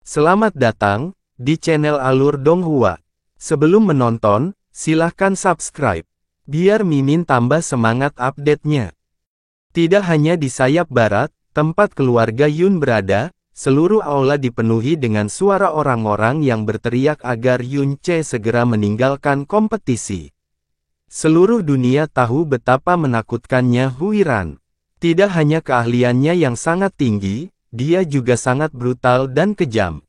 Selamat datang di channel Alur Donghua. Sebelum menonton, silahkan subscribe, biar Mimin tambah semangat update-nya. Tidak hanya di sayap barat, tempat keluarga Yun berada, seluruh aula dipenuhi dengan suara orang-orang yang berteriak agar Yun Che segera meninggalkan kompetisi. Seluruh dunia tahu betapa menakutkannya Huiran. Tidak hanya keahliannya yang sangat tinggi, dia juga sangat brutal dan kejam.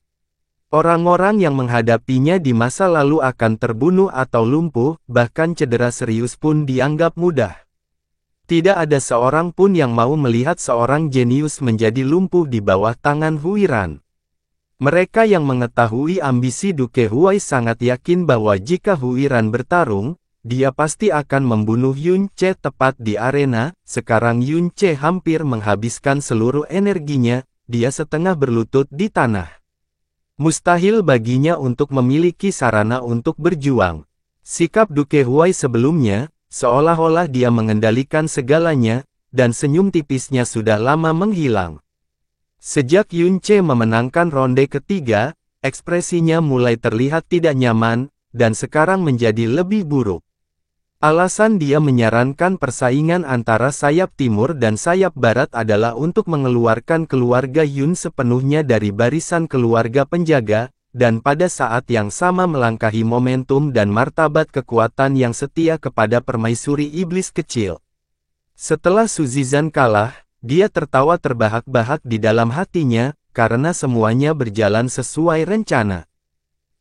Orang-orang yang menghadapinya di masa lalu akan terbunuh atau lumpuh, bahkan cedera serius pun dianggap mudah. Tidak ada seorang pun yang mau melihat seorang jenius menjadi lumpuh di bawah tangan Huiran. Mereka yang mengetahui ambisi Duke Huai sangat yakin bahwa jika Huiran bertarung, dia pasti akan membunuh Yun Che tepat di arena. Sekarang Yun Che hampir menghabiskan seluruh energinya, dia setengah berlutut di tanah. Mustahil baginya untuk memiliki sarana untuk berjuang. Sikap Duke Huai sebelumnya, seolah-olah dia mengendalikan segalanya, dan senyum tipisnya sudah lama menghilang. Sejak Yun Che memenangkan ronde ketiga, ekspresinya mulai terlihat tidak nyaman, dan sekarang menjadi lebih buruk. Alasan dia menyarankan persaingan antara sayap timur dan sayap barat adalah untuk mengeluarkan keluarga Yun sepenuhnya dari barisan keluarga penjaga, dan pada saat yang sama melangkahi momentum dan martabat kekuatan yang setia kepada permaisuri iblis kecil. Setelah Suzizan kalah, dia tertawa terbahak-bahak di dalam hatinya, karena semuanya berjalan sesuai rencana.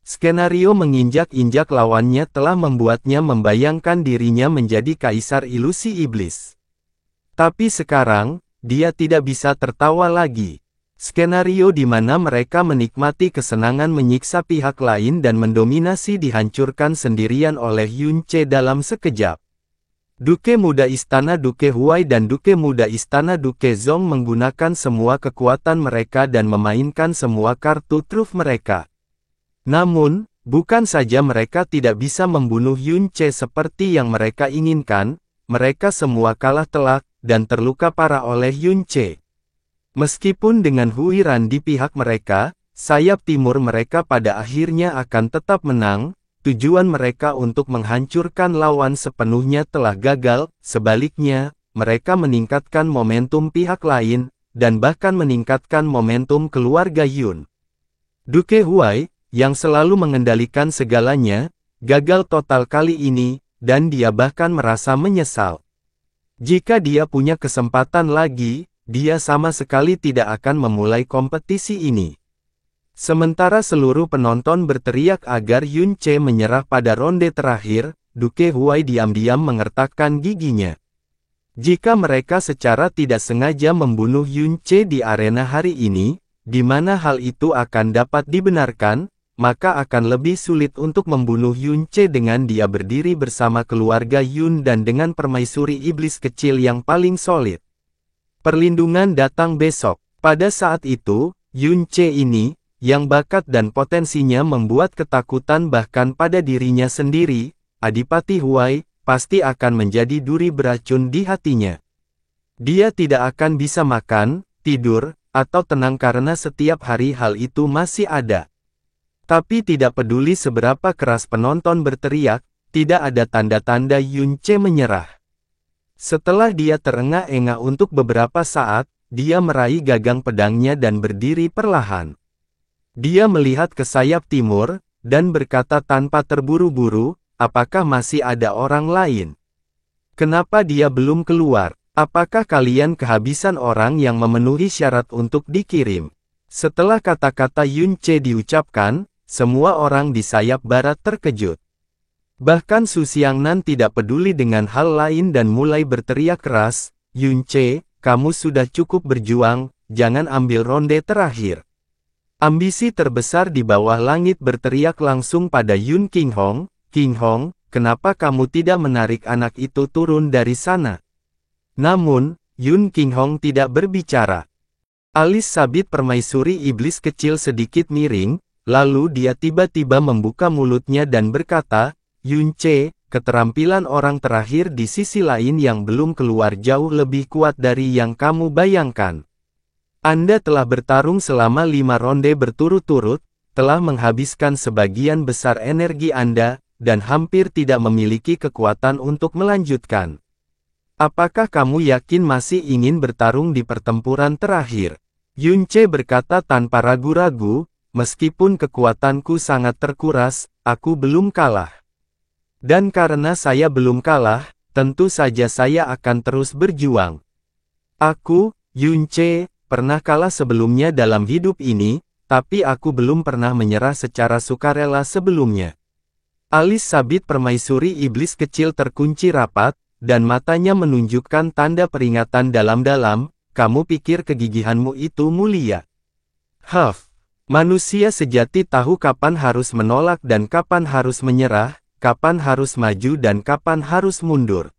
Skenario menginjak-injak lawannya telah membuatnya membayangkan dirinya menjadi kaisar ilusi iblis. Tapi sekarang, dia tidak bisa tertawa lagi. Skenario di mana mereka menikmati kesenangan menyiksa pihak lain dan mendominasi dihancurkan sendirian oleh Yun Che dalam sekejap. Duke Muda Istana Duke Huai dan Duke Muda Istana Duke Zong menggunakan semua kekuatan mereka dan memainkan semua kartu truf mereka. Namun, bukan saja mereka tidak bisa membunuh Yun Che seperti yang mereka inginkan, mereka semua kalah telak, dan terluka parah oleh Yun Che. Meskipun dengan Huiran di pihak mereka, sayap timur mereka pada akhirnya akan tetap menang, tujuan mereka untuk menghancurkan lawan sepenuhnya telah gagal, sebaliknya, mereka meningkatkan momentum pihak lain, dan bahkan meningkatkan momentum keluarga Yun. Duke Huai, yang selalu mengendalikan segalanya, gagal total kali ini, dan dia bahkan merasa menyesal. Jika dia punya kesempatan lagi, dia sama sekali tidak akan memulai kompetisi ini. Sementara seluruh penonton berteriak agar Yun Che menyerah pada ronde terakhir, Duke Huai diam-diam mengertakkan giginya. Jika mereka secara tidak sengaja membunuh Yun Che di arena hari ini, di mana hal itu akan dapat dibenarkan, maka akan lebih sulit untuk membunuh Yun Che dengan dia berdiri bersama keluarga Yun dan dengan permaisuri iblis kecil yang paling solid. Perlindungan datang besok. Pada saat itu, Yun Che ini, yang bakat dan potensinya membuat ketakutan bahkan pada dirinya sendiri, Adipati Huai, pasti akan menjadi duri beracun di hatinya. Dia tidak akan bisa makan, tidur, atau tenang karena setiap hari hal itu masih ada. Tapi tidak peduli seberapa keras penonton berteriak, tidak ada tanda-tanda Yun Che menyerah. Setelah dia terengah-engah untuk beberapa saat, dia meraih gagang pedangnya dan berdiri perlahan. Dia melihat ke sayap timur, dan berkata tanpa terburu-buru, apakah masih ada orang lain? Kenapa dia belum keluar? Apakah kalian kehabisan orang yang memenuhi syarat untuk dikirim? Setelah kata-kata Yun Che diucapkan, semua orang di sayap barat terkejut. Bahkan Su Xiangnan tidak peduli dengan hal lain dan mulai berteriak keras, Yun Che, kamu sudah cukup berjuang, jangan ambil ronde terakhir. Ambisi terbesar di bawah langit berteriak langsung pada Yun Qinghong, Qinghong, kenapa kamu tidak menarik anak itu turun dari sana? Namun, Yun Qinghong tidak berbicara. Alis sabit permaisuri iblis kecil sedikit miring, lalu dia tiba-tiba membuka mulutnya dan berkata, Yun Che, keterampilan orang terakhir di sisi lain yang belum keluar jauh lebih kuat dari yang kamu bayangkan. Anda telah bertarung selama 5 ronde berturut-turut, telah menghabiskan sebagian besar energi Anda, dan hampir tidak memiliki kekuatan untuk melanjutkan. Apakah kamu yakin masih ingin bertarung di pertempuran terakhir? Yunce berkata tanpa ragu-ragu, meskipun kekuatanku sangat terkuras, aku belum kalah. Dan karena saya belum kalah, tentu saja saya akan terus berjuang. Aku, Yunce, pernah kalah sebelumnya dalam hidup ini, tapi aku belum pernah menyerah secara sukarela sebelumnya. Alis sabit permaisuri iblis kecil terkunci rapat, dan matanya menunjukkan tanda peringatan dalam-dalam. Kamu pikir kegigihanmu itu mulia? Manusia sejati tahu kapan harus menolak dan kapan harus menyerah, kapan harus maju dan kapan harus mundur.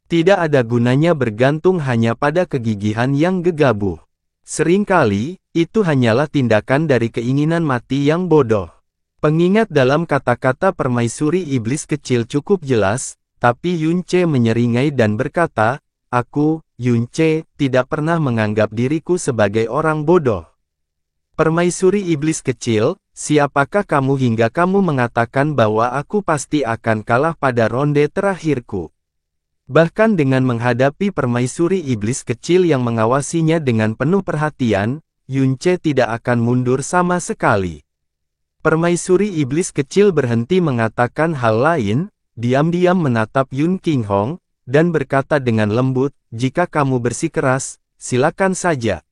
Tidak ada gunanya bergantung hanya pada kegigihan yang gegabah. Seringkali, itu hanyalah tindakan dari keinginan mati yang bodoh. Pengingat dalam kata-kata permaisuri iblis kecil cukup jelas, tapi Yunce menyeringai dan berkata, aku, Yunce, tidak pernah menganggap diriku sebagai orang bodoh. Permaisuri iblis kecil, siapakah kamu hingga kamu mengatakan bahwa aku pasti akan kalah pada ronde terakhirku? Bahkan dengan menghadapi permaisuri iblis kecil yang mengawasinya dengan penuh perhatian, Yunce tidak akan mundur sama sekali. Permaisuri iblis kecil berhenti mengatakan hal lain, diam-diam menatap Yun Qinghong, dan berkata dengan lembut, jika kamu bersikeras, silakan saja.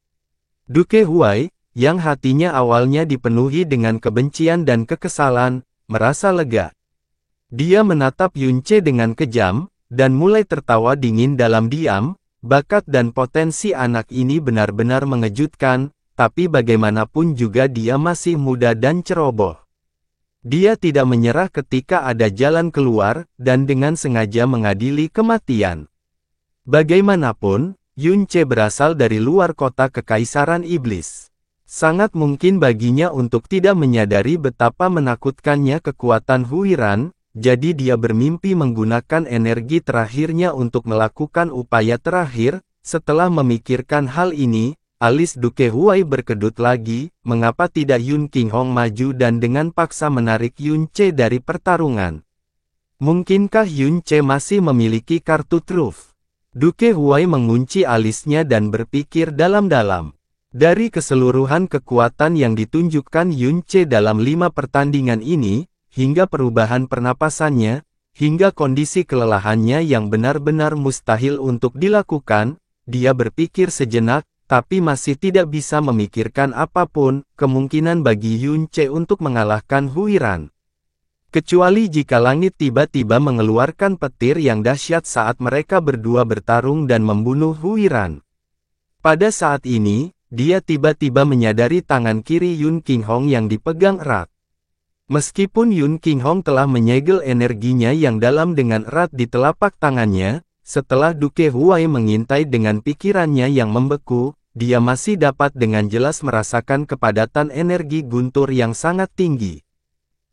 Duke Huai, yang hatinya awalnya dipenuhi dengan kebencian dan kekesalan, merasa lega. Dia menatap Yunce dengan kejam, dan mulai tertawa dingin dalam diam. Bakat dan potensi anak ini benar-benar mengejutkan, tapi bagaimanapun juga dia masih muda dan ceroboh. Dia tidak menyerah ketika ada jalan keluar, dan dengan sengaja mengadili kematian. Bagaimanapun, Yunce berasal dari luar kota kekaisaran iblis. Sangat mungkin baginya untuk tidak menyadari betapa menakutkannya kekuatan Huiran, jadi dia bermimpi menggunakan energi terakhirnya untuk melakukan upaya terakhir. Setelah memikirkan hal ini, alis Duke Huai berkedut lagi, mengapa tidak Yun Qinghong maju dan dengan paksa menarik Yunce dari pertarungan? Mungkinkah Yunce masih memiliki kartu truf? Duke Huai mengunci alisnya dan berpikir dalam-dalam. Dari keseluruhan kekuatan yang ditunjukkan Yunce dalam 5 pertandingan ini, hingga perubahan pernapasannya, hingga kondisi kelelahannya yang benar-benar mustahil untuk dilakukan, dia berpikir sejenak, tapi masih tidak bisa memikirkan apapun, kemungkinan bagi Yunce untuk mengalahkan Huiran. Kecuali jika langit tiba-tiba mengeluarkan petir yang dahsyat saat mereka berdua bertarung dan membunuh Huiran. Pada saat ini, dia tiba-tiba menyadari tangan kiri Yun Qinghong yang dipegang erat. Meskipun Yun Qinghong telah menyegel energinya yang dalam dengan erat di telapak tangannya, setelah Duke Huai mengintai dengan pikirannya yang membeku, dia masih dapat dengan jelas merasakan kepadatan energi guntur yang sangat tinggi.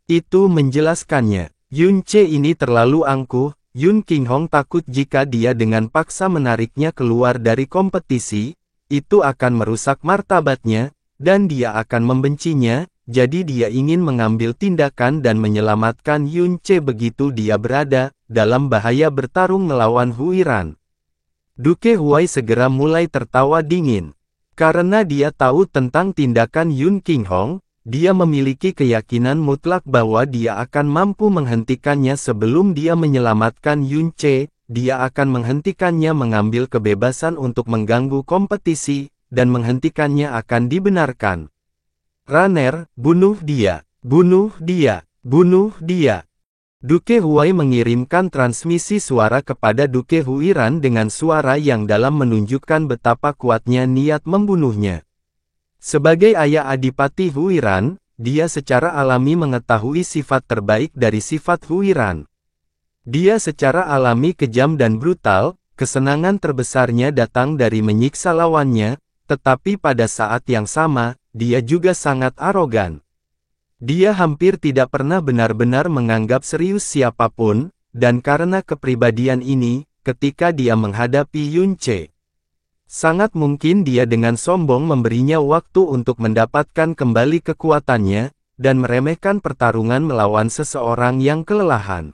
Itu menjelaskannya, Yunce ini terlalu angkuh. Yun Qinghong takut jika dia dengan paksa menariknya keluar dari kompetisi, itu akan merusak martabatnya, dan dia akan membencinya, jadi dia ingin mengambil tindakan dan menyelamatkan Yunce begitu dia berada dalam bahaya bertarung melawan Huiran. Duke Huai segera mulai tertawa dingin. Karena dia tahu tentang tindakan Yun Qinghong, dia memiliki keyakinan mutlak bahwa dia akan mampu menghentikannya sebelum dia menyelamatkan Yunce. Dia akan menghentikannya mengambil kebebasan untuk mengganggu kompetisi, dan menghentikannya akan dibenarkan. Runner, bunuh dia, bunuh dia, bunuh dia. Duke Huai mengirimkan transmisi suara kepada Duke Huiran dengan suara yang dalam menunjukkan betapa kuatnya niat membunuhnya. Sebagai ayah Adipati Huiran, dia secara alami mengetahui sifat terbaik dari sifat Huiran. Dia secara alami kejam dan brutal, kesenangan terbesarnya datang dari menyiksa lawannya, tetapi pada saat yang sama, dia juga sangat arogan. Dia hampir tidak pernah benar-benar menganggap serius siapapun, dan karena kepribadian ini, ketika dia menghadapi Yunce, Sangat mungkin dia dengan sombong memberinya waktu untuk mendapatkan kembali kekuatannya, dan meremehkan pertarungan melawan seseorang yang kelelahan.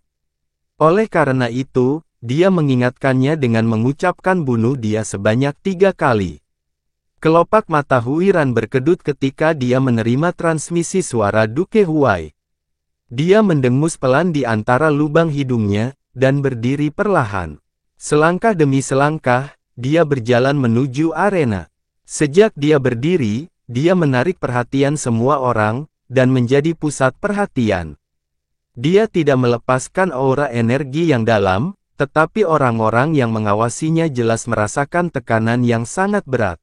Oleh karena itu, dia mengingatkannya dengan mengucapkan bunuh dia sebanyak 3 kali. Kelopak mata Huiran berkedut ketika dia menerima transmisi suara Duke Huai. Dia mendengus pelan di antara lubang hidungnya, dan berdiri perlahan. Selangkah demi selangkah, dia berjalan menuju arena. Sejak dia berdiri, dia menarik perhatian semua orang, dan menjadi pusat perhatian. Dia tidak melepaskan aura energi yang dalam, tetapi orang-orang yang mengawasinya jelas merasakan tekanan yang sangat berat.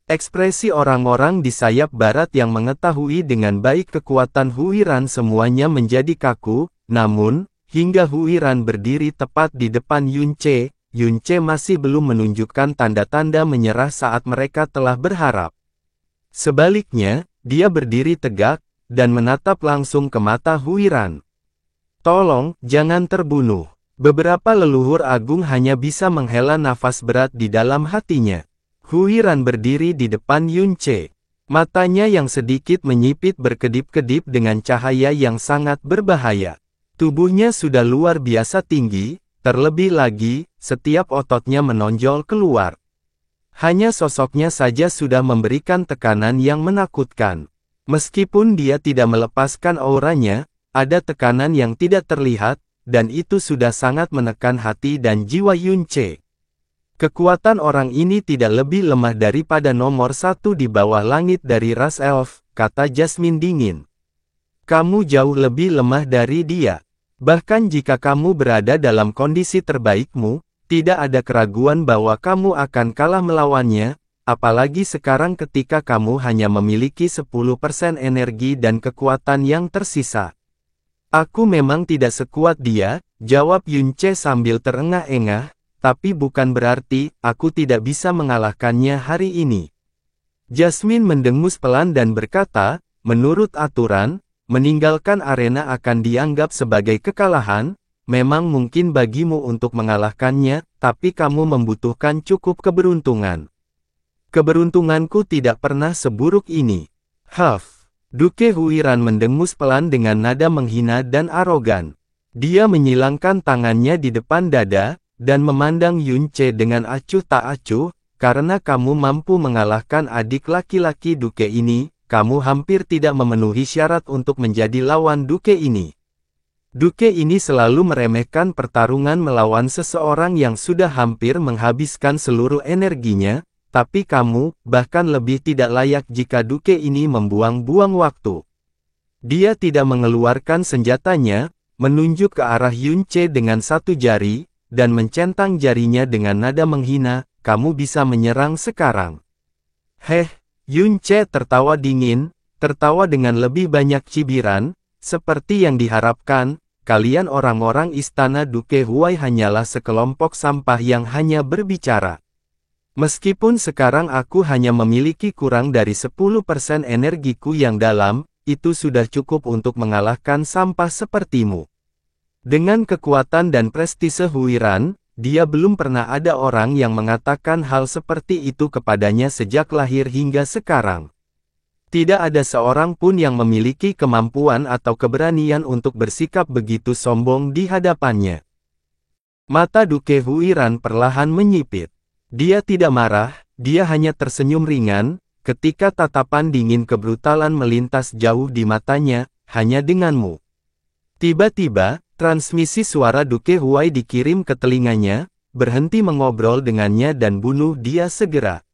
Ekspresi orang-orang di sayap barat yang mengetahui dengan baik kekuatan Huiran semuanya menjadi kaku, namun, hingga Huiran berdiri tepat di depan Yunce, Yunce masih belum menunjukkan tanda-tanda menyerah saat mereka telah berharap. Sebaliknya, dia berdiri tegak, dan menatap langsung ke mata Huiran. Tolong, jangan terbunuh. Beberapa leluhur agung hanya bisa menghela nafas berat di dalam hatinya. Huiran berdiri di depan Yunce. Matanya yang sedikit menyipit berkedip-kedip dengan cahaya yang sangat berbahaya. Tubuhnya sudah luar biasa tinggi, terlebih lagi, setiap ototnya menonjol keluar. Hanya sosoknya saja sudah memberikan tekanan yang menakutkan. Meskipun dia tidak melepaskan auranya, ada tekanan yang tidak terlihat, dan itu sudah sangat menekan hati dan jiwa Yunce. Kekuatan orang ini tidak lebih lemah daripada nomor 1 di bawah langit dari ras elf, kata Jasmine dingin. Kamu jauh lebih lemah dari dia. Bahkan jika kamu berada dalam kondisi terbaikmu, tidak ada keraguan bahwa kamu akan kalah melawannya, apalagi sekarang ketika kamu hanya memiliki 10% energi dan kekuatan yang tersisa. Aku memang tidak sekuat dia, jawab Yunce sambil terengah-engah, tapi bukan berarti aku tidak bisa mengalahkannya hari ini. Jasmine mendengus pelan dan berkata, menurut aturan, meninggalkan arena akan dianggap sebagai kekalahan, memang mungkin bagimu untuk mengalahkannya, tapi kamu membutuhkan cukup keberuntungan. Keberuntunganku tidak pernah seburuk ini. Huff. Duke Huiran mendengus pelan dengan nada menghina dan arogan. Dia menyilangkan tangannya di depan dada, dan memandang Yunce dengan acuh tak acuh, karena kamu mampu mengalahkan adik laki-laki Duke ini, kamu hampir tidak memenuhi syarat untuk menjadi lawan Duke ini. Duke ini selalu meremehkan pertarungan melawan seseorang yang sudah hampir menghabiskan seluruh energinya, tapi kamu, bahkan lebih tidak layak jika Duke ini membuang-buang waktu. Dia tidak mengeluarkan senjatanya, menunjuk ke arah Yunce dengan satu jari, dan mencentang jarinya dengan nada menghina, kamu bisa menyerang sekarang. Heh. Yunce tertawa dingin, tertawa dengan lebih banyak cibiran, seperti yang diharapkan, kalian orang-orang istana Duke Huai hanyalah sekelompok sampah yang hanya berbicara. Meskipun sekarang aku hanya memiliki kurang dari 10% energiku yang dalam, itu sudah cukup untuk mengalahkan sampah sepertimu. Dengan kekuatan dan prestise Huiran, dia belum pernah ada orang yang mengatakan hal seperti itu kepadanya sejak lahir hingga sekarang. Tidak ada seorang pun yang memiliki kemampuan atau keberanian untuk bersikap begitu sombong di hadapannya. Mata Duke Huiran perlahan menyipit. Dia tidak marah, dia hanya tersenyum ringan, ketika tatapan dingin kebrutalan melintas jauh di matanya, hanya denganmu. Tiba-tiba, transmisi suara Duke Huai dikirim ke telinganya, berhenti mengobrol dengannya dan bunuh dia segera.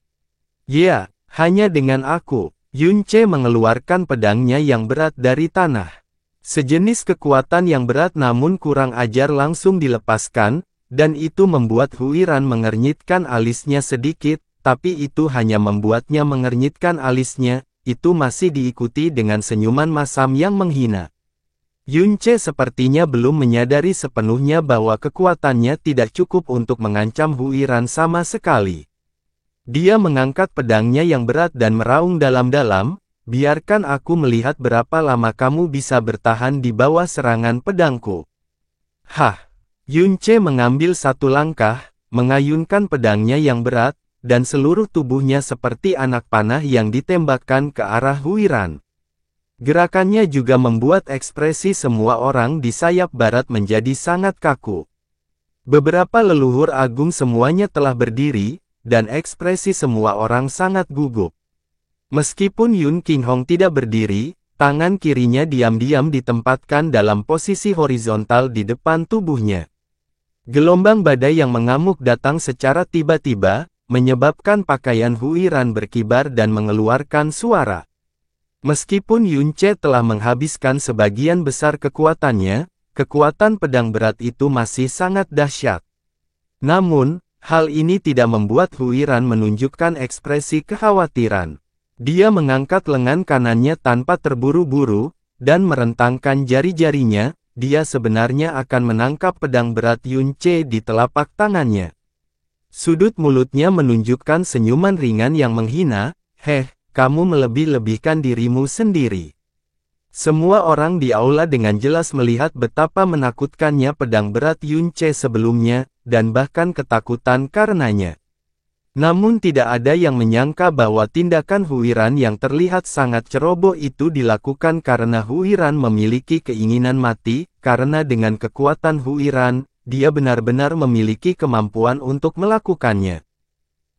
Ya, hanya dengan aku. Yunce mengeluarkan pedangnya yang berat dari tanah. Sejenis kekuatan yang berat namun kurang ajar langsung dilepaskan, dan itu membuat Huiran mengernyitkan alisnya sedikit, tapi itu hanya membuatnya mengernyitkan alisnya, itu masih diikuti dengan senyuman masam yang menghina. Yunce sepertinya belum menyadari sepenuhnya bahwa kekuatannya tidak cukup untuk mengancam Huiran sama sekali. Dia mengangkat pedangnya yang berat dan meraung dalam-dalam, biarkan aku melihat berapa lama kamu bisa bertahan di bawah serangan pedangku. Hah! Yunce mengambil satu langkah, mengayunkan pedangnya yang berat, dan seluruh tubuhnya seperti anak panah yang ditembakkan ke arah Huiran. Gerakannya juga membuat ekspresi semua orang di sayap barat menjadi sangat kaku. Beberapa leluhur agung semuanya telah berdiri, dan ekspresi semua orang sangat gugup. Meskipun Yun Qinghong tidak berdiri, tangan kirinya diam-diam ditempatkan dalam posisi horizontal di depan tubuhnya. Gelombang badai yang mengamuk datang secara tiba-tiba, menyebabkan pakaian Huiran berkibar dan mengeluarkan suara. Meskipun Yun Ce telah menghabiskan sebagian besar kekuatannya, kekuatan pedang berat itu masih sangat dahsyat. Namun, hal ini tidak membuat Huiran menunjukkan ekspresi kekhawatiran. Dia mengangkat lengan kanannya tanpa terburu-buru, dan merentangkan jari-jarinya. Dia sebenarnya akan menangkap pedang berat Yun Ce di telapak tangannya. Sudut mulutnya menunjukkan senyuman ringan yang menghina, kamu melebih-lebihkan dirimu sendiri. Semua orang di aula dengan jelas melihat betapa menakutkannya pedang berat Yun Ce sebelumnya, dan bahkan ketakutan karenanya. Namun tidak ada yang menyangka bahwa tindakan Huiran yang terlihat sangat ceroboh itu dilakukan karena Huiran memiliki keinginan mati, karena dengan kekuatan Huiran, dia benar-benar memiliki kemampuan untuk melakukannya.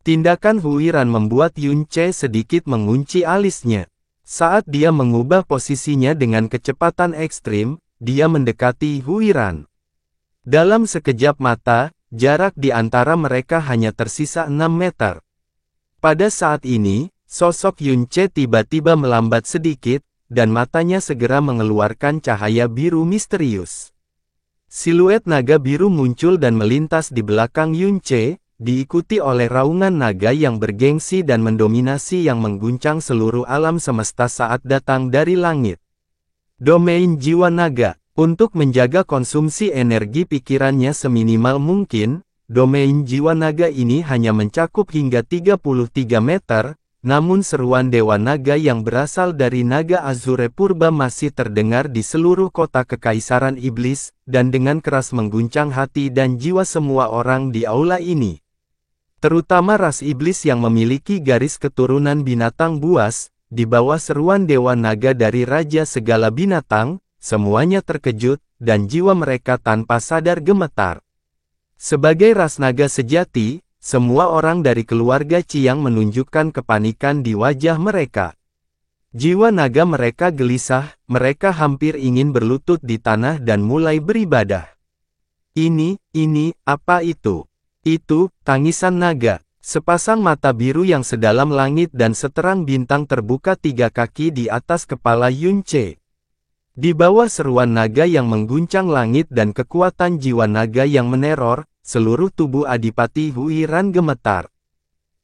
Tindakan Huiran membuat Yun Ce sedikit mengunci alisnya. Saat dia mengubah posisinya dengan kecepatan ekstrim, dia mendekati Huiran. Dalam sekejap mata, jarak di antara mereka hanya tersisa 6 meter. Pada saat ini, sosok Yun Ce tiba-tiba melambat sedikit, dan matanya segera mengeluarkan cahaya biru misterius. Siluet naga biru muncul dan melintas di belakang Yun Ce, diikuti oleh raungan naga yang bergengsi dan mendominasi yang mengguncang seluruh alam semesta saat datang dari langit. Domain jiwa naga. Untuk menjaga konsumsi energi pikirannya seminimal mungkin, domain jiwa naga ini hanya mencakup hingga 33 meter, namun seruan Dewa Naga yang berasal dari naga Azure Purba masih terdengar di seluruh kota Kekaisaran Iblis, dan dengan keras mengguncang hati dan jiwa semua orang di aula ini. Terutama ras iblis yang memiliki garis keturunan binatang buas, di bawah seruan Dewa Naga dari Raja Segala Binatang, semuanya terkejut, dan jiwa mereka tanpa sadar gemetar. Sebagai ras naga sejati, semua orang dari keluarga Chiang menunjukkan kepanikan di wajah mereka. Jiwa naga mereka gelisah, mereka hampir ingin berlutut di tanah dan mulai beribadah. Ini, apa itu? Itu, tangisan naga. Sepasang mata biru yang sedalam langit dan seterang bintang terbuka 3 kaki di atas kepala Yun Ce. Di bawah seruan naga yang mengguncang langit dan kekuatan jiwa naga yang meneror, seluruh tubuh Adipati Huiran gemetar.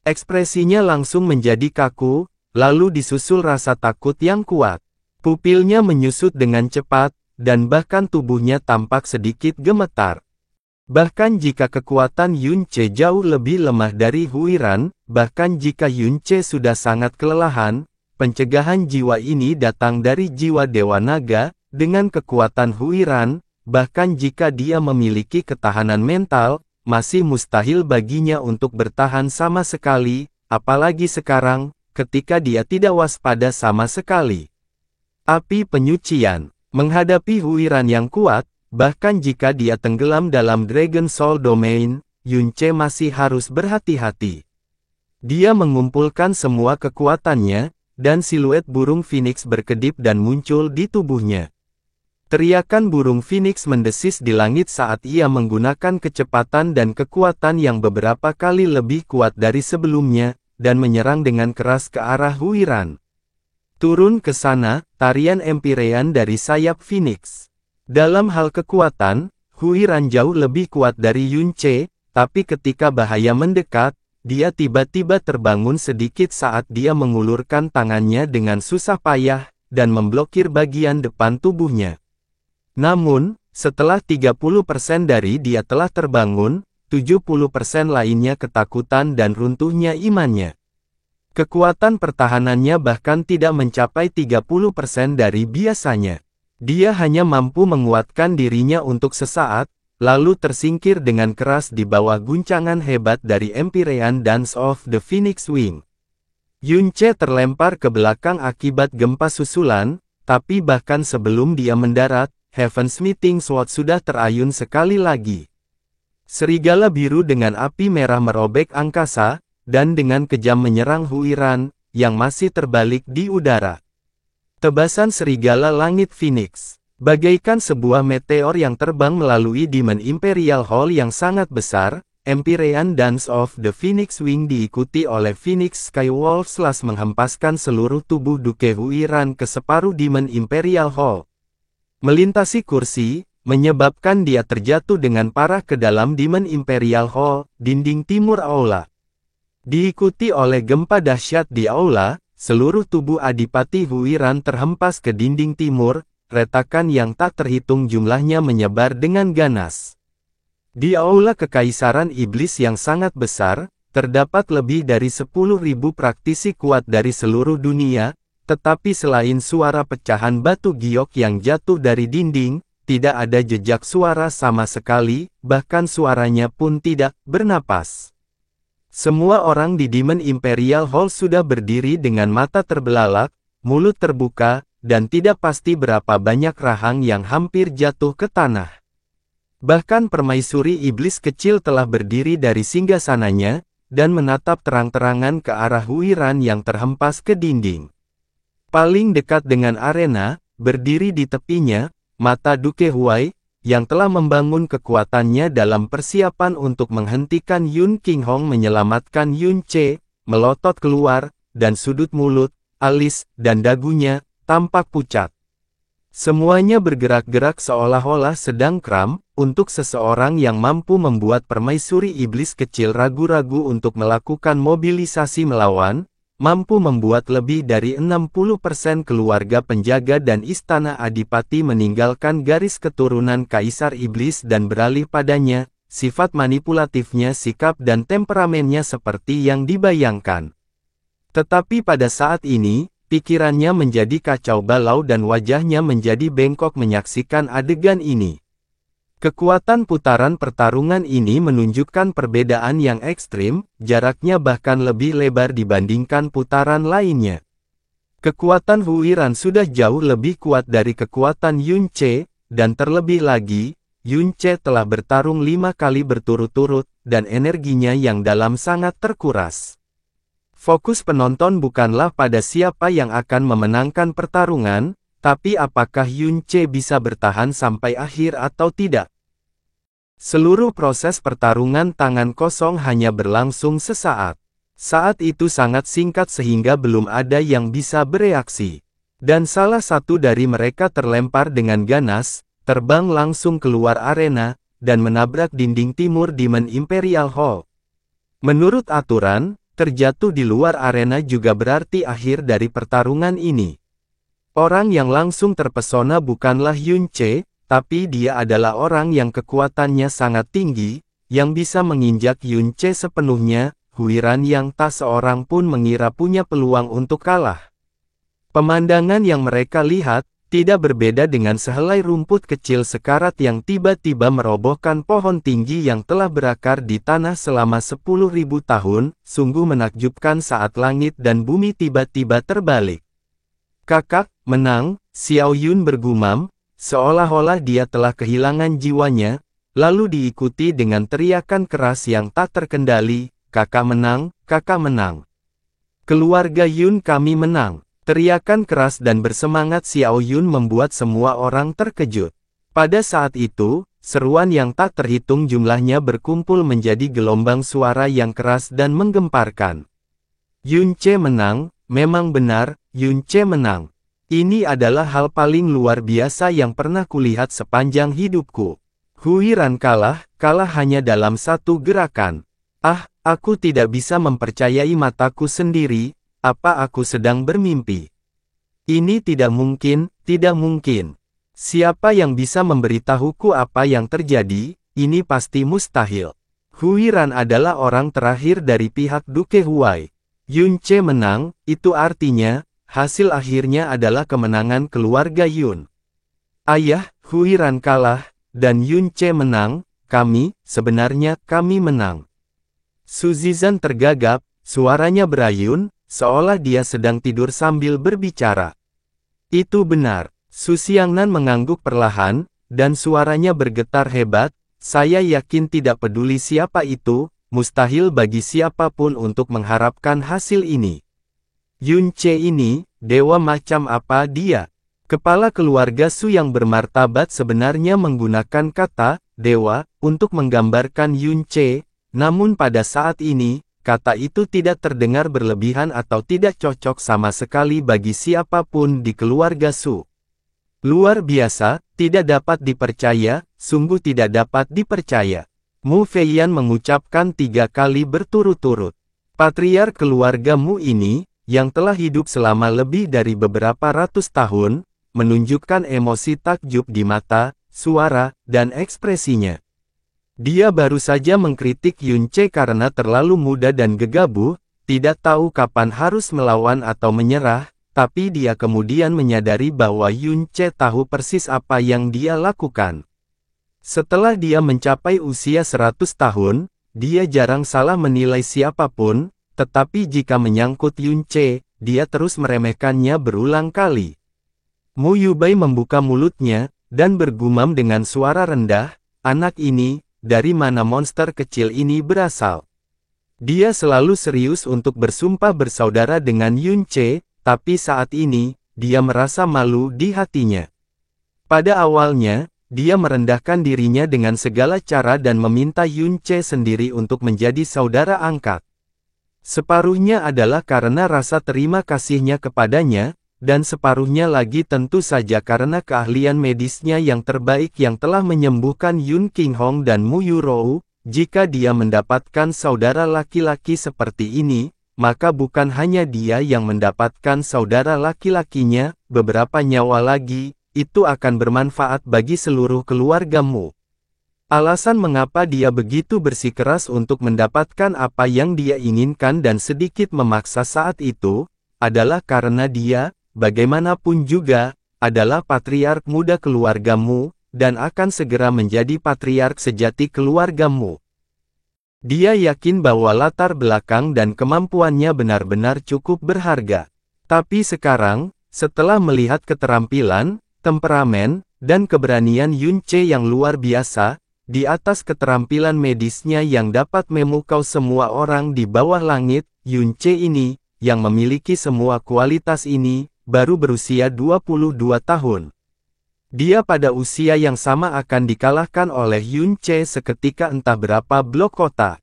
Ekspresinya langsung menjadi kaku, lalu disusul rasa takut yang kuat. Pupilnya menyusut dengan cepat, dan bahkan tubuhnya tampak sedikit gemetar. Bahkan jika kekuatan Yun Ce jauh lebih lemah dari Huiran, bahkan jika Yun Ce sudah sangat kelelahan, pencegahan jiwa ini datang dari jiwa Dewa Naga, dengan kekuatan Huiran, bahkan jika dia memiliki ketahanan mental, masih mustahil baginya untuk bertahan sama sekali, apalagi sekarang, ketika dia tidak waspada sama sekali. Api penyucian, menghadapi Huiran yang kuat, bahkan jika dia tenggelam dalam Dragon Soul Domain, Yun Ce masih harus berhati-hati. Dia mengumpulkan semua kekuatannya, dan siluet burung Phoenix berkedip dan muncul di tubuhnya. Teriakan burung Phoenix mendesis di langit saat ia menggunakan kecepatan dan kekuatan yang beberapa kali lebih kuat dari sebelumnya, dan menyerang dengan keras ke arah Huiran. Turun ke sana, tarian Empyrean dari sayap Phoenix. Dalam hal kekuatan, Huiran jauh lebih kuat dari Yun Ce, tapi ketika bahaya mendekat, dia tiba-tiba terbangun sedikit saat dia mengulurkan tangannya dengan susah payah, dan memblokir bagian depan tubuhnya. Namun, setelah 30% dari dia telah terbangun, 70% lainnya ketakutan dan runtuhnya imannya. Kekuatan pertahanannya bahkan tidak mencapai 30% dari biasanya. Dia hanya mampu menguatkan dirinya untuk sesaat, lalu tersingkir dengan keras di bawah guncangan hebat dari Empyrean Dance of the Phoenix Wing. Yun Ce terlempar ke belakang akibat gempa susulan, tapi bahkan sebelum dia mendarat, Heaven's Meeting Sword sudah terayun sekali lagi. Serigala biru dengan api merah merobek angkasa, dan dengan kejam menyerang Huiran, yang masih terbalik di udara. Tebasan serigala langit Phoenix, bagaikan sebuah meteor yang terbang melalui Demon Imperial Hall yang sangat besar. Empyrean Dance of the Phoenix Wing diikuti oleh Phoenix Skywolf Slash menghempaskan seluruh tubuh Duke Huiran ke separuh Demon Imperial Hall. Melintasi kursi, menyebabkan dia terjatuh dengan parah ke dalam Demon Imperial Hall, dinding timur aula. Diikuti oleh gempa dahsyat di aula, seluruh tubuh Adipati Huiran terhempas ke dinding timur, retakan yang tak terhitung jumlahnya menyebar dengan ganas. Di aula Kekaisaran Iblis yang sangat besar, terdapat lebih dari 10.000 praktisi kuat dari seluruh dunia, tetapi selain suara pecahan batu giok yang jatuh dari dinding, tidak ada jejak suara sama sekali, bahkan suaranya pun tidak bernapas. Semua orang di Demon Imperial Hall sudah berdiri dengan mata terbelalak, mulut terbuka, dan tidak pasti berapa banyak rahang yang hampir jatuh ke tanah. Bahkan permaisuri iblis kecil telah berdiri dari singgasananya, dan menatap terang-terangan ke arah Huiran yang terhempas ke dinding. Paling dekat dengan arena, berdiri di tepinya, mata Duke Huai, yang telah membangun kekuatannya dalam persiapan untuk menghentikan Yun Qinghong menyelamatkan Yun Ce, melotot keluar, dan sudut mulut, alis, dan dagunya, tampak pucat. Semuanya bergerak-gerak seolah-olah sedang kram, untuk seseorang yang mampu membuat permaisuri iblis kecil ragu-ragu untuk melakukan mobilisasi melawan, mampu membuat lebih dari 60% keluarga penjaga dan istana adipati meninggalkan garis keturunan Kaisar Iblis dan beralih padanya, sifat manipulatifnya, sikap dan temperamennya seperti yang dibayangkan. Tetapi pada saat ini, pikirannya menjadi kacau balau dan wajahnya menjadi bengkok menyaksikan adegan ini. Kekuatan putaran pertarungan ini menunjukkan perbedaan yang ekstrim, jaraknya bahkan lebih lebar dibandingkan putaran lainnya. Kekuatan Huiran sudah jauh lebih kuat dari kekuatan Yun Ce, dan terlebih lagi, Yun Ce telah bertarung 5 kali berturut-turut, dan energinya yang dalam sangat terkuras. Fokus penonton bukanlah pada siapa yang akan memenangkan pertarungan, tapi apakah Yun Ce bisa bertahan sampai akhir atau tidak. Seluruh proses pertarungan tangan kosong hanya berlangsung sesaat. Saat itu sangat singkat sehingga belum ada yang bisa bereaksi. Dan salah satu dari mereka terlempar dengan ganas, terbang langsung keluar arena, dan menabrak dinding timur Demon Imperial Hall. Menurut aturan, terjatuh di luar arena juga berarti akhir dari pertarungan ini. Orang yang langsung terpesona bukanlah Yun Ce, tapi dia adalah orang yang kekuatannya sangat tinggi, yang bisa menginjak Yun Ce sepenuhnya, Huiran yang tak seorang pun mengira punya peluang untuk kalah. Pemandangan yang mereka lihat, tidak berbeda dengan sehelai rumput kecil sekarat yang tiba-tiba merobohkan pohon tinggi yang telah berakar di tanah selama 10.000 tahun, sungguh menakjubkan saat langit dan bumi tiba-tiba terbalik. Kakak, menang, Xiao Yun bergumam, seolah-olah dia telah kehilangan jiwanya, lalu diikuti dengan teriakan keras yang tak terkendali, kakak menang, kakak menang. Keluarga Yun kami menang. Teriakan keras dan bersemangat Xiao Yun membuat semua orang terkejut. Pada saat itu, seruan yang tak terhitung jumlahnya berkumpul menjadi gelombang suara yang keras dan menggemparkan. Yun Ce menang, memang benar, Yun Ce menang. Ini adalah hal paling luar biasa yang pernah kulihat sepanjang hidupku. Huiran kalah hanya dalam satu gerakan. Ah, aku tidak bisa mempercayai mataku sendiri, apa aku sedang bermimpi? Ini tidak mungkin, tidak mungkin. Siapa yang bisa memberitahuku apa yang terjadi? Ini pasti mustahil. Huiran adalah orang terakhir dari pihak Duke Huai. Yun Ce menang, itu artinya, hasil akhirnya adalah kemenangan keluarga Yun. Ayah, Huiran kalah, dan Yun Ce menang, sebenarnya kami menang. Su Zizan tergagap, suaranya berayun, seolah dia sedang tidur sambil berbicara. Itu benar, Su Xiangnan mengangguk perlahan, dan suaranya bergetar hebat, saya yakin tidak peduli siapa itu, mustahil bagi siapapun untuk mengharapkan hasil ini. Yun Ce ini, dewa macam apa dia? Kepala keluarga Su yang bermartabat sebenarnya menggunakan kata, dewa, untuk menggambarkan Yun Ce, namun pada saat ini, kata itu tidak terdengar berlebihan atau tidak cocok sama sekali bagi siapapun di keluarga Su. Luar biasa, tidak dapat dipercaya, sungguh tidak dapat dipercaya. Mu Feiyan mengucapkan 3 kali berturut-turut. Patriark keluarga Mu ini, yang telah hidup selama lebih dari beberapa ratus tahun, menunjukkan emosi takjub di mata, suara, dan ekspresinya. Dia baru saja mengkritik Yun Ce karena terlalu muda dan gegabah, tidak tahu kapan harus melawan atau menyerah, tapi dia kemudian menyadari bahwa Yun Ce tahu persis apa yang dia lakukan. Setelah dia mencapai usia 100 tahun, dia jarang salah menilai siapapun, tetapi jika menyangkut Yun Ce, dia terus meremehkannya berulang kali. Mu Yubai membuka mulutnya, dan bergumam dengan suara rendah, anak ini, dari mana monster kecil ini berasal? Dia selalu serius untuk bersumpah bersaudara dengan Yun Ce, tapi saat ini, dia merasa malu di hatinya. Pada awalnya, dia merendahkan dirinya dengan segala cara dan meminta Yun Ce sendiri untuk menjadi saudara angkat. Separuhnya adalah karena rasa terima kasihnya kepadanya, dan separuhnya lagi tentu saja karena keahlian medisnya yang terbaik yang telah menyembuhkan Yun Qinghong dan Mu Yurou. Jika dia mendapatkan saudara laki-laki seperti ini, maka bukan hanya dia yang mendapatkan saudara laki-lakinya, beberapa nyawa lagi, itu akan bermanfaat bagi seluruh keluargamu. Alasan mengapa dia begitu bersikeras untuk mendapatkan apa yang dia inginkan dan sedikit memaksa saat itu, adalah karena dia, bagaimanapun juga, adalah patriark muda keluargamu, dan akan segera menjadi patriark sejati keluargamu. Dia yakin bahwa latar belakang dan kemampuannya benar-benar cukup berharga. Tapi sekarang, setelah melihat keterampilan, temperamen, dan keberanian Yun Ce yang luar biasa, di atas keterampilan medisnya yang dapat memukau semua orang di bawah langit, Yun Ce ini, yang memiliki semua kualitas ini, baru berusia 22 tahun. Dia pada usia yang sama akan dikalahkan oleh Yun Ce seketika entah berapa blok kota.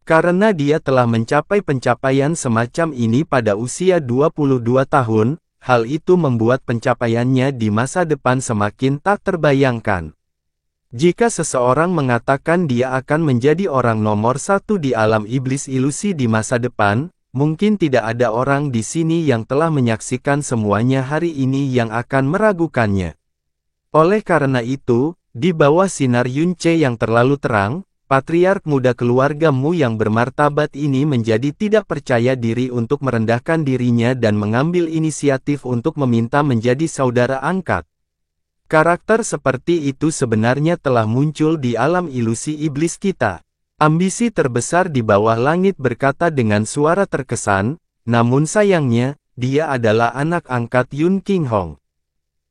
Karena dia telah mencapai pencapaian semacam ini pada usia 22 tahun, hal itu membuat pencapaiannya di masa depan semakin tak terbayangkan. Jika seseorang mengatakan dia akan menjadi orang nomor 1 di alam iblis ilusi di masa depan, mungkin tidak ada orang di sini yang telah menyaksikan semuanya hari ini yang akan meragukannya. Oleh karena itu, di bawah sinar Yun Ce yang terlalu terang, patriark muda keluargamu yang bermartabat ini menjadi tidak percaya diri untuk merendahkan dirinya dan mengambil inisiatif untuk meminta menjadi saudara angkat. Karakter seperti itu sebenarnya telah muncul di alam ilusi iblis kita. Ambisi terbesar di bawah langit berkata dengan suara terkesan, namun sayangnya, dia adalah anak angkat Yun Qinghong.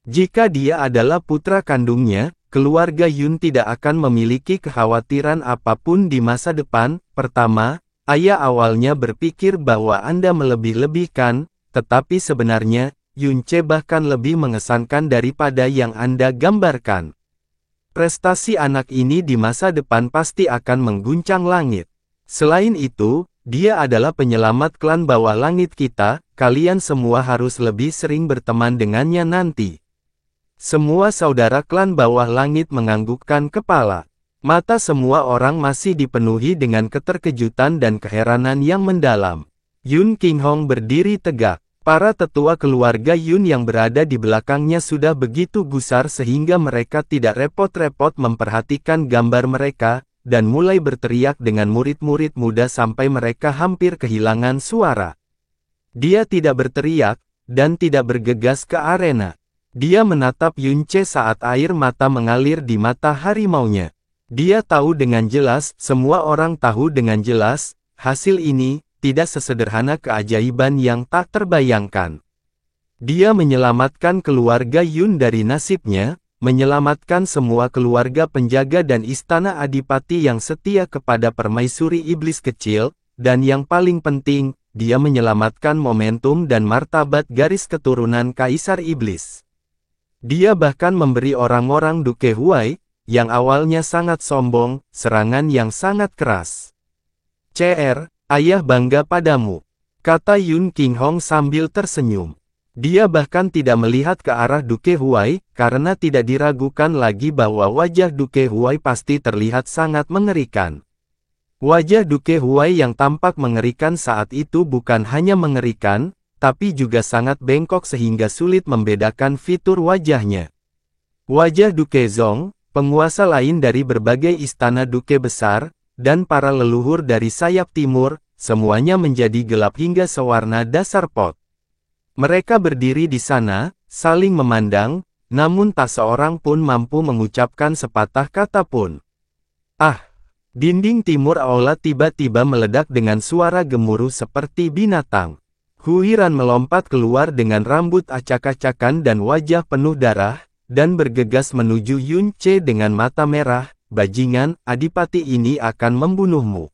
Jika dia adalah putra kandungnya, keluarga Yun tidak akan memiliki kekhawatiran apapun di masa depan. Pertama, ayah awalnya berpikir bahwa Anda melebih-lebihkan, tetapi sebenarnya, Yun Ce bahkan lebih mengesankan daripada yang Anda gambarkan. Prestasi anak ini di masa depan pasti akan mengguncang langit. Selain itu, dia adalah penyelamat klan bawah langit kita, kalian semua harus lebih sering berteman dengannya nanti. Semua saudara klan bawah langit menganggukkan kepala. Mata semua orang masih dipenuhi dengan keterkejutan dan keheranan yang mendalam. Yun Qinghong berdiri tegak. Para tetua keluarga Yun yang berada di belakangnya sudah begitu gusar sehingga mereka tidak repot-repot memperhatikan gambar mereka, dan mulai berteriak dengan murid-murid muda sampai mereka hampir kehilangan suara. Dia tidak berteriak, dan tidak bergegas ke arena. Dia menatap Yun Ce saat air mata mengalir di mata harimaunya. Dia tahu dengan jelas, semua orang tahu dengan jelas, hasil ini tidak sesederhana keajaiban yang tak terbayangkan. Dia menyelamatkan keluarga Yun dari nasibnya, menyelamatkan semua keluarga penjaga dan istana adipati yang setia kepada permaisuri iblis kecil, dan yang paling penting, dia menyelamatkan momentum dan martabat garis keturunan Kaisar Iblis. Dia bahkan memberi orang-orang Duke Huai, yang awalnya sangat sombong, serangan yang sangat keras. "CR, ayah bangga padamu," kata Yun Qinghong sambil tersenyum. Dia bahkan tidak melihat ke arah Duke Huai, karena tidak diragukan lagi bahwa wajah Duke Huai pasti terlihat sangat mengerikan. Wajah Duke Huai yang tampak mengerikan saat itu bukan hanya mengerikan, tapi juga sangat bengkok sehingga sulit membedakan fitur wajahnya. Wajah Duke Zong, penguasa lain dari berbagai istana Duke besar, dan para leluhur dari sayap timur, semuanya menjadi gelap hingga sewarna dasar pot. Mereka berdiri di sana, saling memandang, namun tak seorang pun mampu mengucapkan sepatah kata pun. "Ah!" Dinding timur aula tiba-tiba meledak dengan suara gemuruh seperti binatang. Huiran melompat keluar dengan rambut acak-acakan dan wajah penuh darah, dan bergegas menuju Yun Ce dengan mata merah. "Bajingan, adipati ini akan membunuhmu."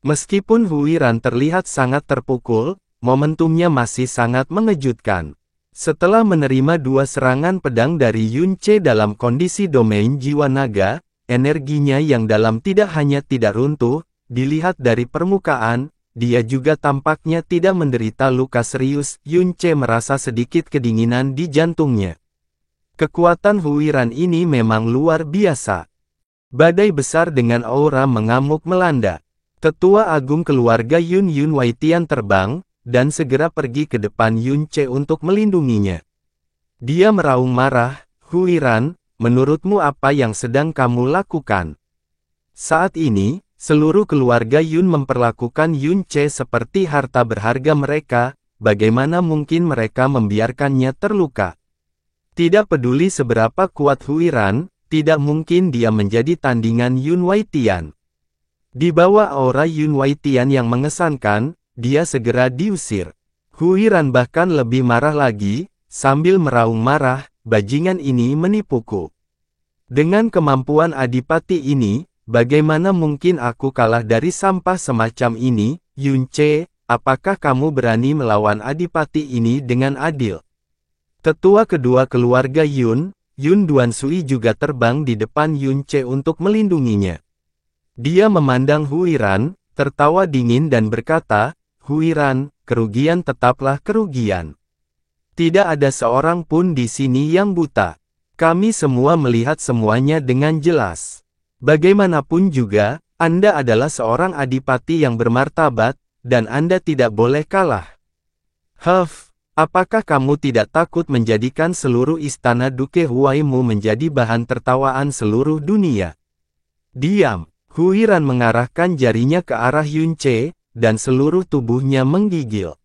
Meskipun Huiran terlihat sangat terpukul, momentumnya masih sangat mengejutkan. Setelah menerima dua serangan pedang dari Yun Ce dalam kondisi domain jiwa naga, energinya yang dalam tidak hanya tidak runtuh, dilihat dari permukaan, dia juga tampaknya tidak menderita luka serius. Yun Ce merasa sedikit kedinginan di jantungnya. Kekuatan Huiran ini memang luar biasa. Badai besar dengan aura mengamuk melanda. Tetua Agung keluarga Yun Waitian terbang, dan segera pergi ke depan Yun Ce untuk melindunginya. Dia meraung marah, "Huiran, menurutmu apa yang sedang kamu lakukan?" Saat ini, seluruh keluarga Yun memperlakukan Yun Ce seperti harta berharga mereka, bagaimana mungkin mereka membiarkannya terluka? Tidak peduli seberapa kuat Huiran, tidak mungkin dia menjadi tandingan Yun Waitian. Di bawah aura Yun Waitian yang mengesankan, dia segera diusir. Huiran bahkan lebih marah lagi, sambil meraung marah, "Bajingan ini menipuku. Dengan kemampuan adipati ini, bagaimana mungkin aku kalah dari sampah semacam ini? Yun Ce, apakah kamu berani melawan adipati ini dengan adil?" Tetua kedua keluarga Yun Duansui juga terbang di depan Yun Ce untuk melindunginya. Dia memandang Huiran, tertawa dingin dan berkata, "Huiran, kerugian tetaplah kerugian. Tidak ada seorang pun di sini yang buta. Kami semua melihat semuanya dengan jelas. Bagaimanapun juga, Anda adalah seorang adipati yang bermartabat, dan Anda tidak boleh kalah. Apakah kamu tidak takut menjadikan seluruh istana Duke Huaimu menjadi bahan tertawaan seluruh dunia?" "Diam!" Huiran mengarahkan jarinya ke arah Yun Ce, dan seluruh tubuhnya menggigil.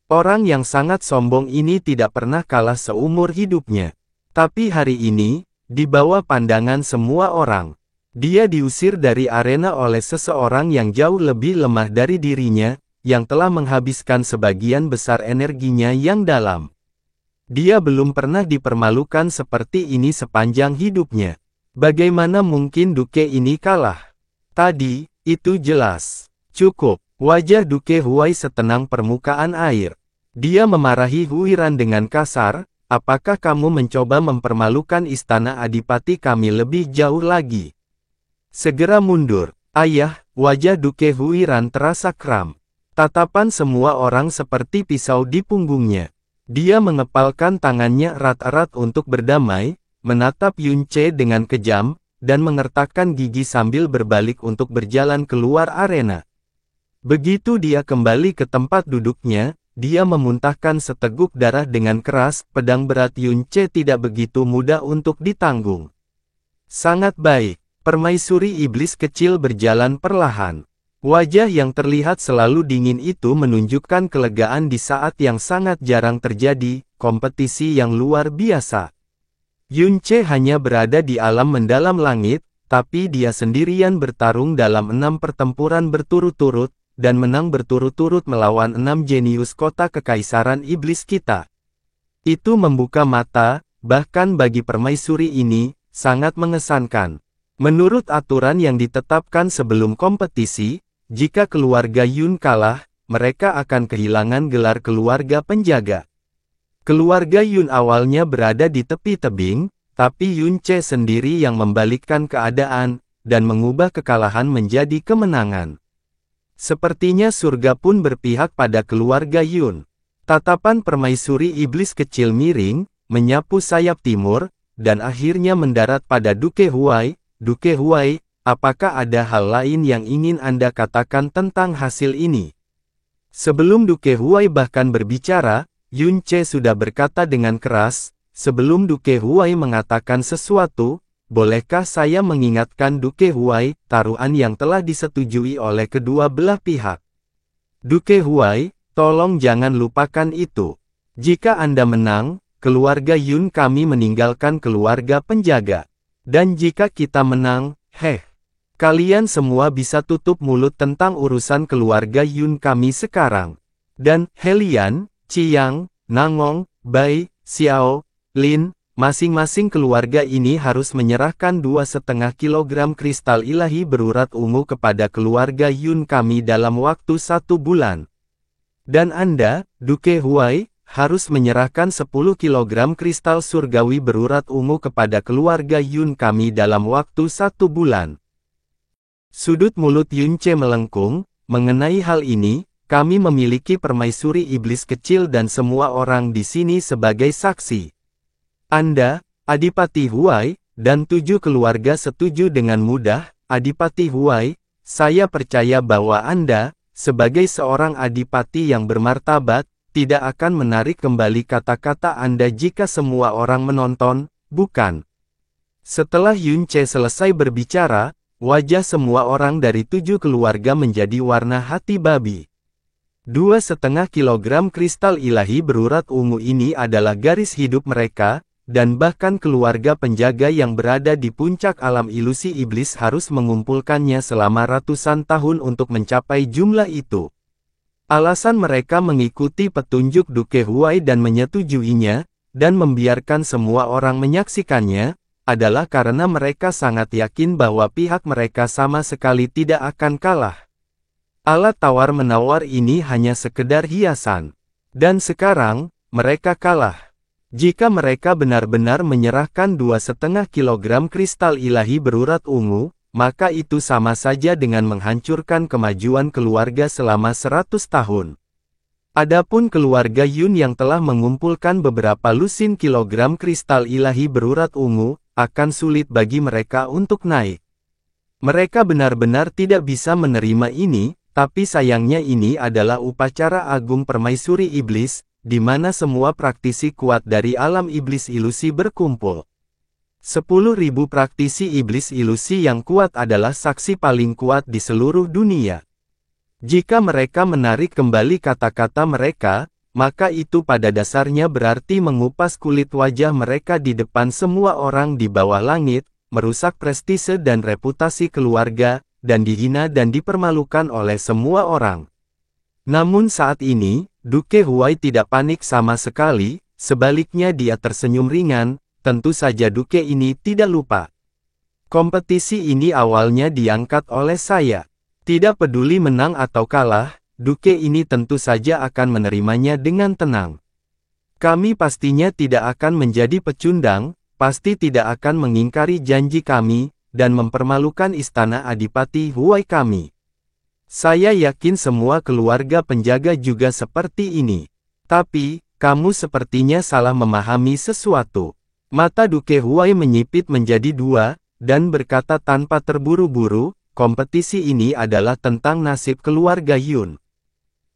Orang yang sangat sombong ini tidak pernah kalah seumur hidupnya. Tapi hari ini, di bawah pandangan semua orang, dia diusir dari arena oleh seseorang yang jauh lebih lemah dari dirinya, yang telah menghabiskan sebagian besar energinya yang dalam. Dia belum pernah dipermalukan seperti ini sepanjang hidupnya. Bagaimana mungkin Duke ini kalah? Tadi, itu jelas. Cukup. Wajah Duke Huai setenang permukaan air. Dia memarahi Huiran dengan kasar, "Apakah kamu mencoba mempermalukan istana adipati kami lebih jauh lagi? Segera mundur." "Ayah!" Wajah Duke Huiran terasa kram. Tatapan semua orang seperti pisau di punggungnya. Dia mengepalkan tangannya erat-erat untuk berdamai, menatap Yun Ce dengan kejam, dan mengertakkan gigi sambil berbalik untuk berjalan keluar arena. Begitu dia kembali ke tempat duduknya, dia memuntahkan seteguk darah dengan keras. Pedang berat Yun Ce tidak begitu mudah untuk ditanggung. "Sangat baik." Permaisuri iblis kecil berjalan perlahan. Wajah yang terlihat selalu dingin itu menunjukkan kelegaan di saat yang sangat jarang terjadi, kompetisi yang luar biasa. Yun Ce hanya berada di alam mendalam langit, tapi dia sendirian bertarung dalam 6 pertempuran berturut-turut, dan menang berturut-turut melawan 6 jenius kota kekaisaran iblis kita. Itu membuka mata, bahkan bagi permaisuri ini, sangat mengesankan. Menurut aturan yang ditetapkan sebelum kompetisi, jika keluarga Yun kalah, mereka akan kehilangan gelar keluarga penjaga. Keluarga Yun awalnya berada di tepi tebing, tapi Yun Che sendiri yang membalikkan keadaan, dan mengubah kekalahan menjadi kemenangan. Sepertinya surga pun berpihak pada keluarga Yun. Tatapan permaisuri iblis kecil miring, menyapu sayap timur, dan akhirnya mendarat pada Duke Huai. Duke Huai, apakah ada hal lain yang ingin Anda katakan tentang hasil ini? Sebelum Duke Huai bahkan berbicara, Yun Che sudah berkata dengan keras, sebelum Duke Huai mengatakan sesuatu, bolehkah saya mengingatkan Duke Huai, taruhan yang telah disetujui oleh kedua belah pihak? Duke Huai, tolong jangan lupakan itu. Jika Anda menang, keluarga Yun kami meninggalkan keluarga penjaga. Dan jika kita menang, kalian semua bisa tutup mulut tentang urusan keluarga Yun kami sekarang. Dan, Helian, Chiang, Nangong, Bai, Xiao, Lin, masing-masing keluarga ini harus menyerahkan 2,5 kilogram kristal ilahi berurat ungu kepada keluarga Yun kami dalam waktu 1 bulan. Dan Anda, Duke Huai, harus menyerahkan 10 kilogram kristal surgawi berurat ungu kepada keluarga Yun kami dalam waktu 1 bulan. Sudut mulut Yun Che melengkung, mengenai hal ini, kami memiliki permaisuri iblis kecil dan semua orang di sini sebagai saksi. Anda, Adipati Huai, dan 7 keluarga setuju dengan mudah. Adipati Huai, saya percaya bahwa Anda, sebagai seorang adipati yang bermartabat, tidak akan menarik kembali kata-kata Anda jika semua orang menonton, bukan? Setelah Yun Che selesai berbicara, wajah semua orang dari 7 keluarga menjadi warna hati babi. 2,5 kilogram kristal ilahi berurat ungu ini adalah garis hidup mereka, dan bahkan keluarga penjaga yang berada di puncak alam ilusi iblis harus mengumpulkannya selama ratusan tahun untuk mencapai jumlah itu. Alasan mereka mengikuti petunjuk Duke Huai dan menyetujuinya, dan membiarkan semua orang menyaksikannya, adalah karena mereka sangat yakin bahwa pihak mereka sama sekali tidak akan kalah. Alat tawar-menawar ini hanya sekedar hiasan. Dan sekarang, mereka kalah. Jika mereka benar-benar menyerahkan 2,5 kilogram kristal ilahi berurat ungu, maka itu sama saja dengan menghancurkan kemajuan keluarga selama 100 tahun. Adapun keluarga Yun yang telah mengumpulkan beberapa lusin kilogram kristal ilahi berurat ungu, akan sulit bagi mereka untuk naik. Mereka benar-benar tidak bisa menerima ini, tapi sayangnya ini adalah upacara agung permaisuri iblis, di mana semua praktisi kuat dari alam iblis ilusi berkumpul. 10.000 praktisi iblis ilusi yang kuat adalah saksi paling kuat di seluruh dunia. Jika mereka menarik kembali kata-kata mereka, maka itu pada dasarnya berarti mengupas kulit wajah mereka di depan semua orang di bawah langit, merusak prestise dan reputasi keluarga, dan dihina dan dipermalukan oleh semua orang. Namun saat ini, Duke Huai tidak panik sama sekali, sebaliknya dia tersenyum ringan, tentu saja Duke ini tidak lupa. Kompetisi ini awalnya diangkat oleh saya. Tidak peduli menang atau kalah, Duke ini tentu saja akan menerimanya dengan tenang. Kami pastinya tidak akan menjadi pecundang, pasti tidak akan mengingkari janji kami, dan mempermalukan istana Adipati Huai kami. Saya yakin semua keluarga penjaga juga seperti ini. Tapi, kamu sepertinya salah memahami sesuatu. Mata Duke Huai menyipit menjadi 2, dan berkata tanpa terburu-buru, kompetisi ini adalah tentang nasib keluarga Yun.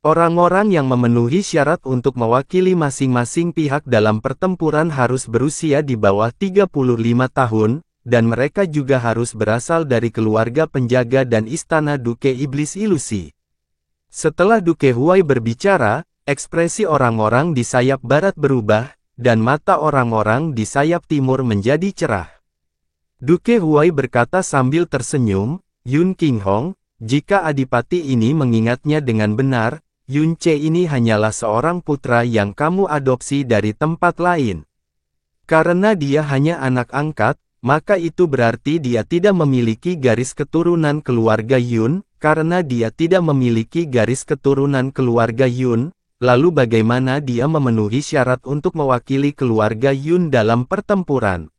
Orang-orang yang memenuhi syarat untuk mewakili masing-masing pihak dalam pertempuran harus berusia di bawah 35 tahun, dan mereka juga harus berasal dari keluarga penjaga dan istana Duke Iblis Ilusi. Setelah Duke Huai berbicara, ekspresi orang-orang di sayap barat berubah, dan mata orang-orang di sayap timur menjadi cerah. Duke Huai berkata sambil tersenyum, Yun Qinghong, jika adipati ini mengingatnya dengan benar, Yun Ce ini hanyalah seorang putra yang kamu adopsi dari tempat lain. Karena dia hanya anak angkat, maka itu berarti dia tidak memiliki garis keturunan keluarga Yun. Karena dia tidak memiliki garis keturunan keluarga Yun, lalu bagaimana dia memenuhi syarat untuk mewakili keluarga Yun dalam pertempuran?